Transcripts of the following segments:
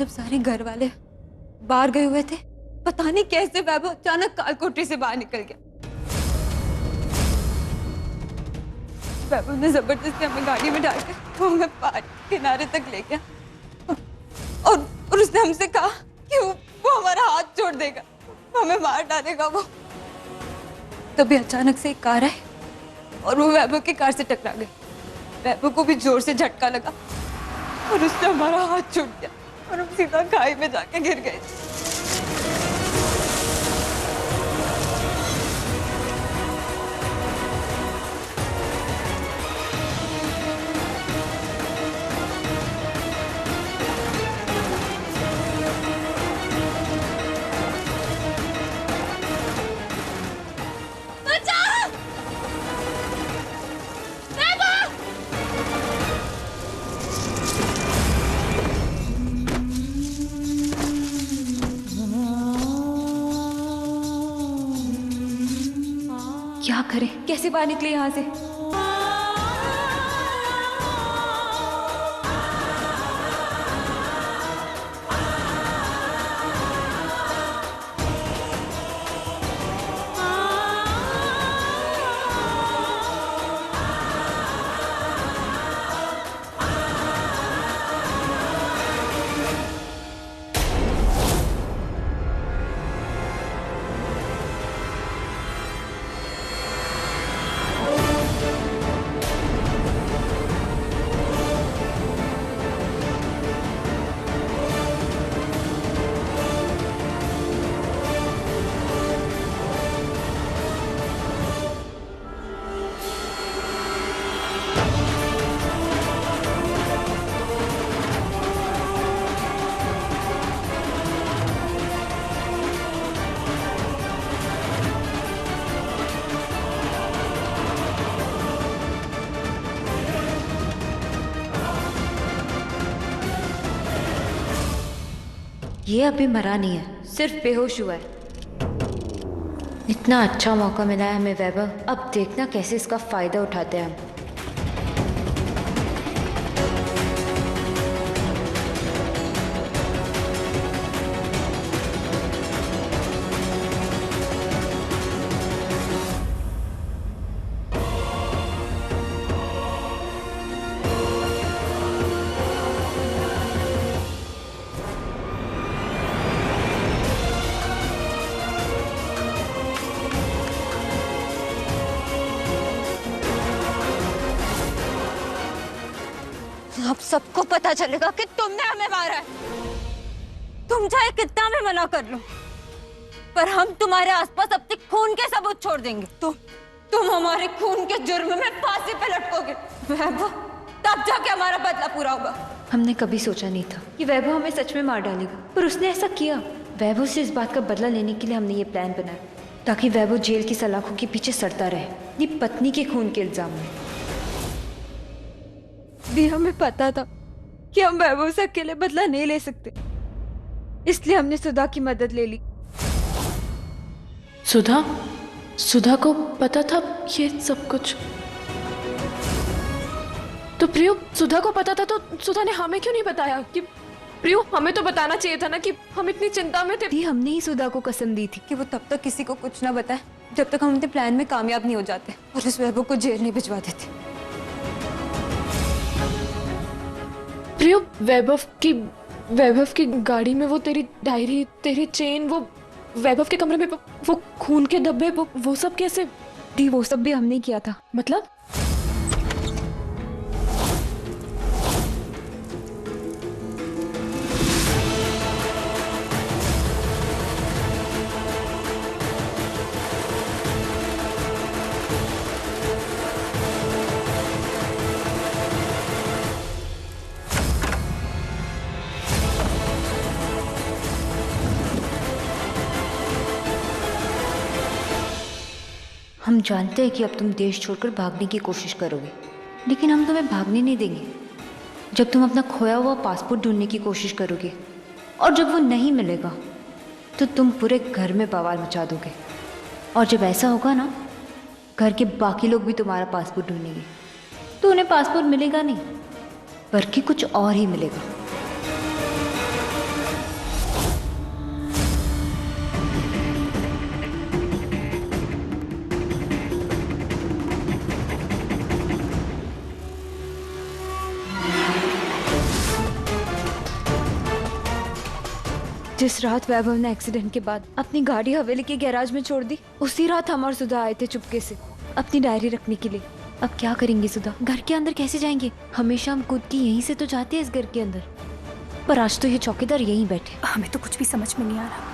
जब सारे घर वाले बाहर गए हुए थे, पता नहीं कैसे वैभव अचानक कालकोठरी से बाहर निकल गया। वैभव ने जबरदस्ती हमें गाड़ी में डालकर वो हमें पहाड़ के किनारे तक ले गया और उसने हमसे कहा कि वो हमारा हाथ छोड़ देगा, हमें मार डालेगा वो। तभी अचानक से एक कार आई और वो वैभव की कार से टकरा गई। वैभव को भी जोर से झटका लगा और उससे हमारा हाथ छूट गया और हम सीधा खाई में जाके गिर गए। क्या करें, कैसे बाहर निकले यहाँ से? ये अभी मरा नहीं है, सिर्फ बेहोश हुआ है। इतना अच्छा मौका मिला है हमें वैभव, अब देखना कैसे इसका फायदा उठाते हैं हम। अब सबको पता चलेगा कि तुमने हमें मारा है। तुम चाहे कितना भी मना कर लो, पर हम तुम्हारे आसपास अपने खून के सबूत छोड़ देंगे। तुम हमारे खून के जुर्म में फांसी पे लटकोगे वैभव, तब जाके हमारा बदला पूरा होगा। हमने कभी सोचा नहीं था कि वैभव हमें सच में मार डालेगा, पर उसने ऐसा किया। वैभव से इस बात का बदला लेने के लिए हमने ये प्लान बनाया, ताकि वैभव जेल की सलाखों के पीछे सड़ता रहे, ये पत्नी के खून के इल्जाम में। भी हमें पता था कि हम वैभव से अकेले बदला नहीं ले सकते, इसलिए हमने सुधा की मदद ले ली। सुधा को पता था ये सब कुछ? तो प्रियो, सुधा को पता था तो सुधा ने हमें क्यों नहीं बताया? कि प्रियो, हमें तो बताना चाहिए था ना कि हम इतनी चिंता में थे। भी हमने ही सुधा को कसम दी थी कि वो तब तक किसी को कुछ ना बताए जब तक हम अपने प्लान में कामयाब नहीं हो जाते और उस वैभव को जेल नहीं भिजवा देते। प्रियो, वैभव की गाड़ी में वो तेरी डायरी, तेरी चेन, वो वैभव के कमरे में वो खून के धब्बे, वो सब कैसे? दी वो सब भी हमने किया था। मतलब? हम जानते हैं कि अब तुम देश छोड़कर भागने की कोशिश करोगे, लेकिन हम तुम्हें भागने नहीं देंगे। जब तुम अपना खोया हुआ पासपोर्ट ढूंढने की कोशिश करोगे और जब वो नहीं मिलेगा तो तुम पूरे घर में बवाल मचा दोगे, और जब ऐसा होगा ना, घर के बाकी लोग भी तुम्हारा पासपोर्ट ढूंढेंगे, तो उन्हें पासपोर्ट मिलेगा नहीं बल्कि कुछ और ही मिलेगा। जिस रात वैभव ने एक्सीडेंट के बाद अपनी गाड़ी हवेली के गैराज में छोड़ दी, उसी रात हम और सुधा आए थे चुपके से अपनी डायरी रखने के लिए। अब क्या करेंगे सुधा? घर के अंदर कैसे जाएंगे? हमेशा हम खुद की यहीं से तो जाते हैं इस घर के अंदर, पर आज तो ये चौकीदार यहीं बैठे। हमें तो कुछ भी समझ में नहीं आ रहा।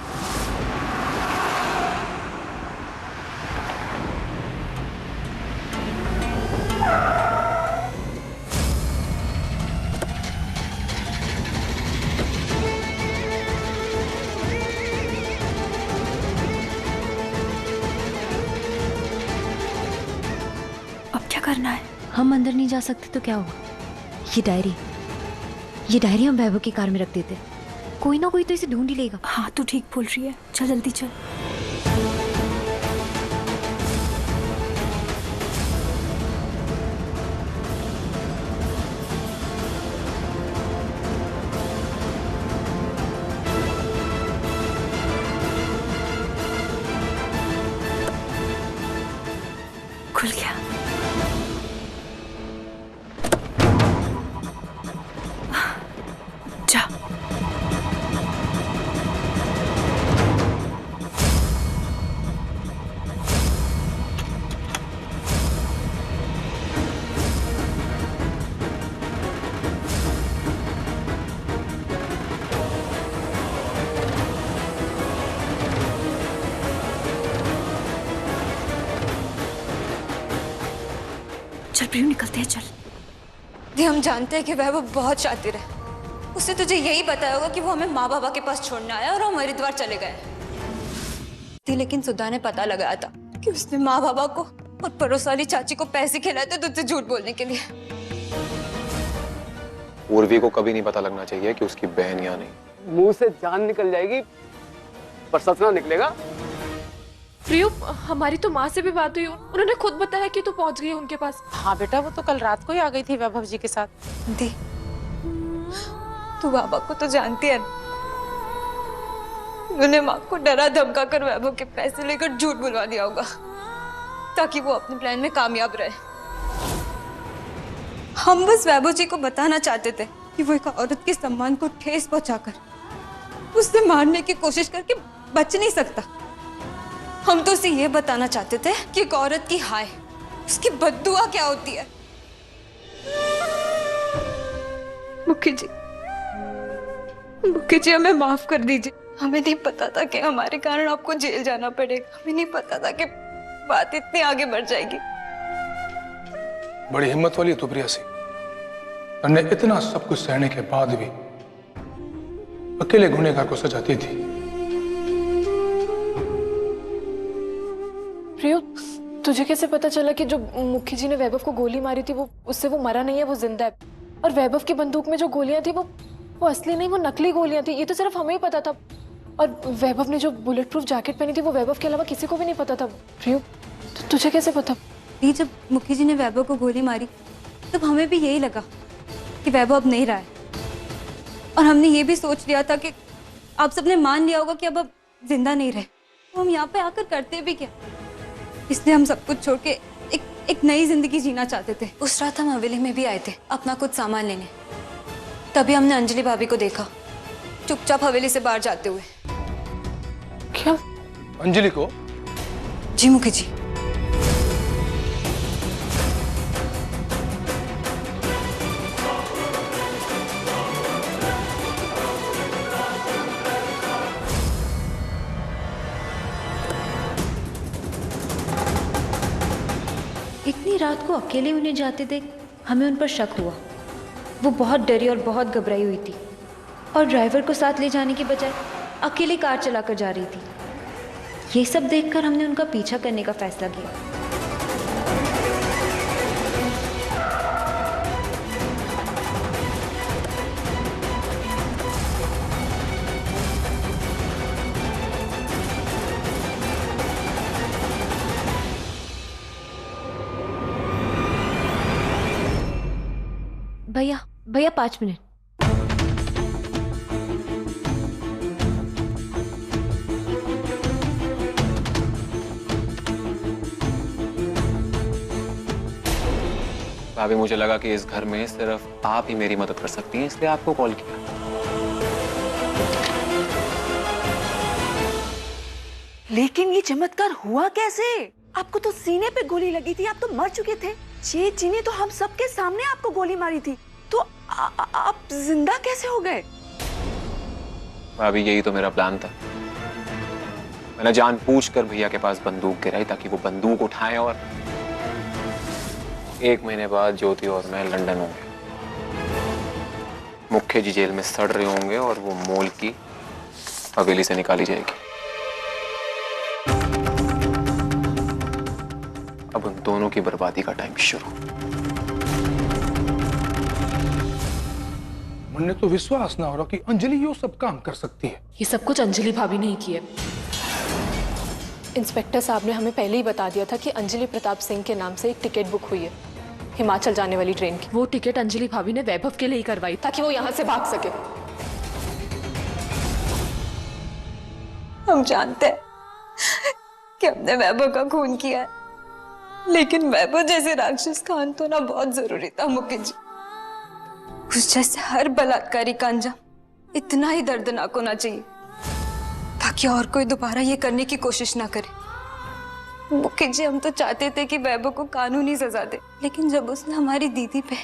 अब क्या करना है? हम अंदर नहीं जा सकते तो क्या होगा? ये डायरी हम वैभव की कार में रख देते, कोई ना कोई तो इसे ढूंढ ही लेगा। हाँ तू ठीक बोल रही है, चल जल्दी चल। खुल गया। जा। चल प्रियू निकलते हैं, चल। दी, हम जानते हैं कि वैभव बहुत शातिर है। उसने तुझे यही बताया होगा कि वो हमें माँ बाबा के पास छोड़ने आया और हम हरिद्वार चले गए दी, लेकिन सुधा ने पता लगाया था कि उसने माँ बाबा को और पड़ोस वाली चाची को पैसे खिलाए थे तुझसे झूठ बोलने के लिए। उर्वी को कभी नहीं पता लगना चाहिए कि उसकी बहन यहाँ नहीं। मुंह से जान निकल जाएगी पर सच ना निकलेगा। प्रियो, हमारी तो माँ से भी बात हुई, उन्होंने खुद बताया कि तू पहुंच गई उनके पास। हाँ बेटा, वो तो कल रात को ही आ गई थी वैभव जी के साथ। दी, तू बाबा को तो जानती है ना, उन्होंने माँ को डरा धमका कर वैभव के पैसे लेकर झूठ बुलवा दिया होगा ताकि वो अपने प्लान में कामयाब रहे। हम बस वैभव जी को बताना चाहते थे कि वो एक औरत के सम्मान को ठेस पहुंचाकर उसे मारने की कोशिश करके बच नहीं सकता। हम तो उसे ये बताना चाहते थे कि एक औरत की हाय, उसकी बद्दुआ क्या होती है। मुखी जी, हमें माफ कर दीजिए। हमें नहीं पता था कि हमारे कारण आपको जेल जाना पड़ेगा। हमें नहीं पता था कि बात इतनी आगे बढ़ जाएगी। बड़ी हिम्मत वाली है तू प्रियासी। हमने इतना सब कुछ सहने के बाद भी अकेले गुनहगार को सजा दी थी। प्रियो, तुझे कैसे पता चला कि जो मुखी जी ने वैभव को गोली मारी थी वो उससे वो मरा नहीं है, वो जिंदा है? और वैभव की बंदूक में जो गोलियां थी वो असली नहीं, वो नकली गोलियां थी। ये तो सिर्फ हमें ही पता था। और वैभव ने जो बुलेट प्रूफ जैकेट पहनी थी वो वैभव के अलावा किसी को भी नहीं पता था। प्रियो, तुझे कैसे पता? नहीं, जब मुखी जी ने वैभव को गोली मारी तब हमें भी यही लगा कि वैभव अब नहीं रहा है, और हमने ये भी सोच लिया था कि आप सबने मान लिया होगा कि अब जिंदा नहीं रहे, तो हम यहाँ पे आकर करते भी क्या। इसलिए हम सब कुछ छोड़ के एक नई जिंदगी जीना चाहते थे। उस रात हम हवेली में भी आए थे अपना कुछ सामान लेने, तभी हमने अंजलि भाभी को देखा चुपचाप हवेली से बाहर जाते हुए। क्या? अंजलि को? जी मुखी जी। इतनी रात को अकेले उन्हें जाते देख हमें उन पर शक हुआ। वो बहुत डरी और बहुत घबराई हुई थी, और ड्राइवर को साथ ले जाने के बजाय अकेले कार चलाकर जा रही थी। ये सब देखकर हमने उनका पीछा करने का फैसला किया। भैया 5 मिनट। भाभी, मुझे लगा कि इस घर में सिर्फ आप ही मेरी मदद कर सकती हैं, इसलिए आपको कॉल किया। लेकिन ये चमत्कार हुआ कैसे? आपको तो सीने पे गोली लगी थी, आप तो मर चुके थे। जेठ जी ने तो हम सबके सामने आपको गोली मारी थी, तो आप जिंदा कैसे हो गए? भाभी यही तो मेरा प्लान था। मैंने जानबूझकर भैया के पास बंदूक गिराई ताकि वो बंदूक उठाएं और 1 महीने बाद ज्योति और मैं लंदन होंगे। मुख्य जी जेल में सड़ रहे होंगे और वो मोल की हवेली से निकाली जाएगी। अब उन दोनों की बर्बादी का टाइम शुरू। मुझे तो विश्वास ना हो रहा कि अंजलि ये सब काम कर सकती है। ये सब कुछ अंजलि भाभी ने ही किया। इंस्पेक्टर साहब ने हमें पहले ही बता दिया था कि अंजलि प्रताप सिंह के नाम से एक टिकट बुक हुई है हिमाचल जाने वाली ट्रेन की। वो टिकट अंजलि भाभी ने वैभव के लिए ही करवाई ताकि वो यहाँ से भाग सके। हम जानते हैं कि हमने वैभव का खून किया है, लेकिन वैभव जैसे राक्षस का अंत होना बहुत जरूरी था मुकेश जी। उस जैसे हर बलात्कारी का अंजाम इतना ही दर्दनाक होना चाहिए ताकि और कोई दोबारा ये करने की कोशिश ना करे। मुकेश जी, हम तो चाहते थे कि वैभव को कानूनी सजा दे, लेकिन जब उसने हमारी दीदी पे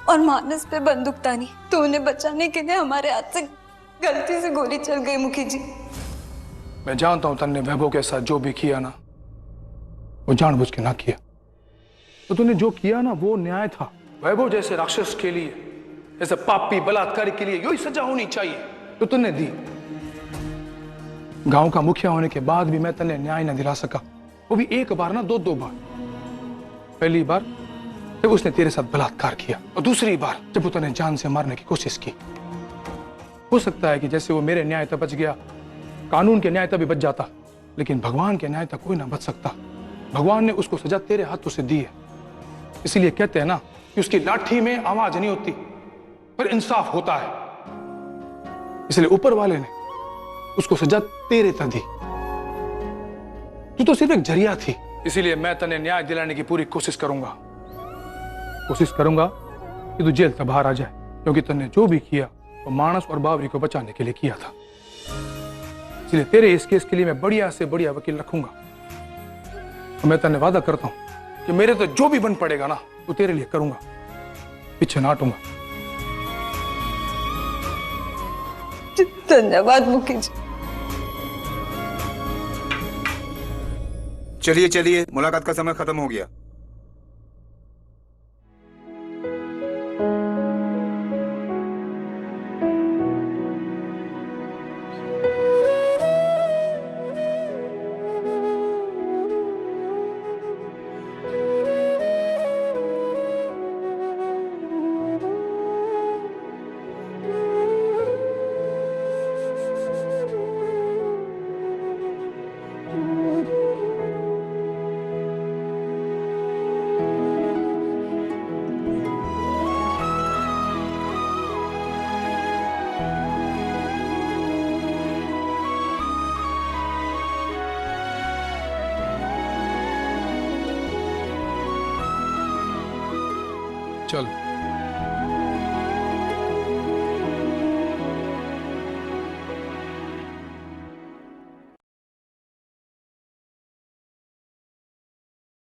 और मानस पे बंदूक तानी तो उन्हें बचाने के लिए हमारे हाथ से गलती से गोली चल गई। मुकेश जी, मैं जानता हूं तन्ने वैभव के साथ जो भी किया ना, वो जानबूझ के ना किया। तो तूने जो किया ना वो न्याय था। वैभव जैसे राक्षस के लिए, जैसे पापी बलात्कारी के लिए यही सजा होनी चाहिए तो तूने दी। गांव का मुखिया होने के बाद भी मैं तन्ने न्याय न दिला सका, वो भी एक बार ना दो बार। पहली बार जब उसने तेरे साथ बलात्कार किया और दूसरी बार जब वो तन्ने जान से मारने की कोशिश की। हो सकता है कि जैसे वो मेरे न्याय तक बच गया, कानून के न्याय तक भी बच जाता, लेकिन भगवान के न्याय तक कोई ना बच सकता। भगवान ने उसको सजा तेरे हाथों से दी है। इसीलिए कहते हैं ना कि उसकी लाठी में आवाज नहीं होती पर इंसाफ होता है। इसलिए ऊपर वाले ने उसको सजा तेरे तक दी। तू तो सिर्फ एक जरिया थी। इसीलिए मैं तन्ने न्याय दिलाने की पूरी कोशिश करूंगा कि तू जेल से बाहर आ जाए, क्योंकि तन्ने जो भी किया वो मानस और बाबरी को बचाने के लिए किया था। इसलिए तेरे इस केस के लिए मैं बढ़िया से बढ़िया वकील रखूंगा। और मैं तन्ने वादा करता हूं कि मेरे तो जो भी बन पड़ेगा ना वो तेरे लिए करूंगा, पीछे ना हटूंगा। धन्यवाद मुकेश। चलिए चलिए, मुलाकात का समय खत्म हो गया। चल